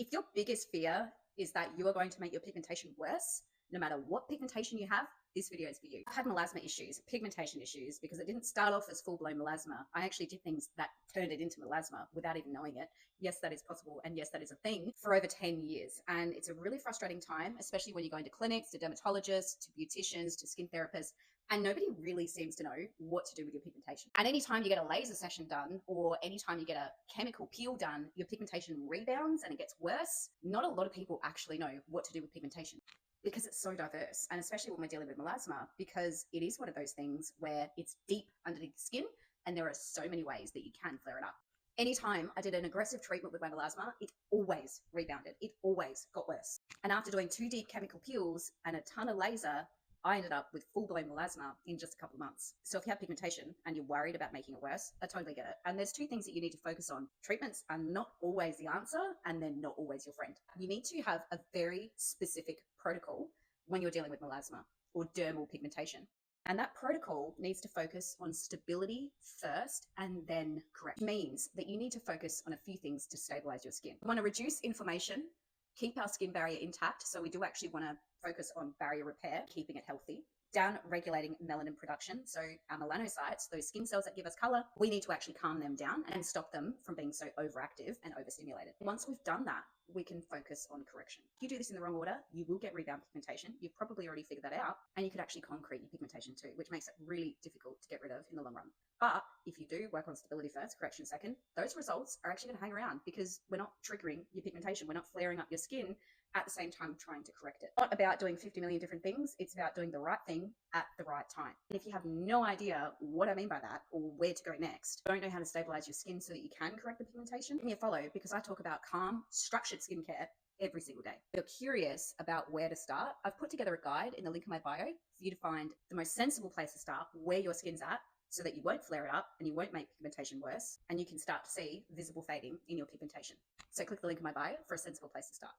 If your biggest fear is that you are going to make your pigmentation worse, no matter what pigmentation you have, this video is for you. I've had melasma issues, pigmentation issues, because it didn't start off as full-blown melasma. I actually did things that turned it into melasma without even knowing it. Yes, that is possible, and yes, that is a thing for over 10 years. And it's a really frustrating time, especially when you're going to clinics, to dermatologists, to beauticians, to skin therapists, and nobody really seems to know what to do with your pigmentation. And anytime you get a laser session done, or anytime you get a chemical peel done, your pigmentation rebounds and it gets worse. Not a lot of people actually know what to do with pigmentation, because it's so diverse, and especially when we're dealing with melasma, because it is one of those things where it's deep underneath the skin and there are so many ways that you can flare it up. Anytime I did an aggressive treatment with my melasma, it always rebounded. It always got worse. And after doing 2 deep chemical peels and a ton of laser, I ended up with full-blown melasma in just a couple of months. So if you have pigmentation and you're worried about making it worse, I totally get it. And there's 2 things that you need to focus on. Treatments are not always the answer, and they're not always your friend. You need to have a very specific protocol when you're dealing with melasma or dermal pigmentation. And that protocol needs to focus on stability first and then correct. It means that you need to focus on a few things to stabilize your skin. You want to reduce inflammation, keep our skin barrier intact. So we do actually want to focus on barrier repair, keeping it healthy. Down regulating melanin production. So our melanocytes, those skin cells that give us color, we need to actually calm them down and stop them from being so overactive and overstimulated. Once we've done that, we can focus on correction. If you do this in the wrong order, you will get rebound pigmentation. You've probably already figured that out, and you could actually concrete your pigmentation too, which makes it really difficult to get rid of in the long run. But if you do work on stability first, correction second, those results are actually going to hang around, because we're not triggering your pigmentation. We're not flaring up your skin at the same time trying to correct it. It's not about doing 50 million different things. It's about doing the right thing at the right time. And if you have no idea what I mean by that or where to go next, don't know how to stabilize your skin so that you can correct the pigmentation, give me a follow, because I talk about calm, structured skincare every single day. If you're curious about where to start, I've put together a guide in the link in my bio for you to find the most sensible place to start, where your skin's at, so that you won't flare it up and you won't make pigmentation worse, and you can start to see visible fading in your pigmentation. So click the link in my bio for a sensible place to start.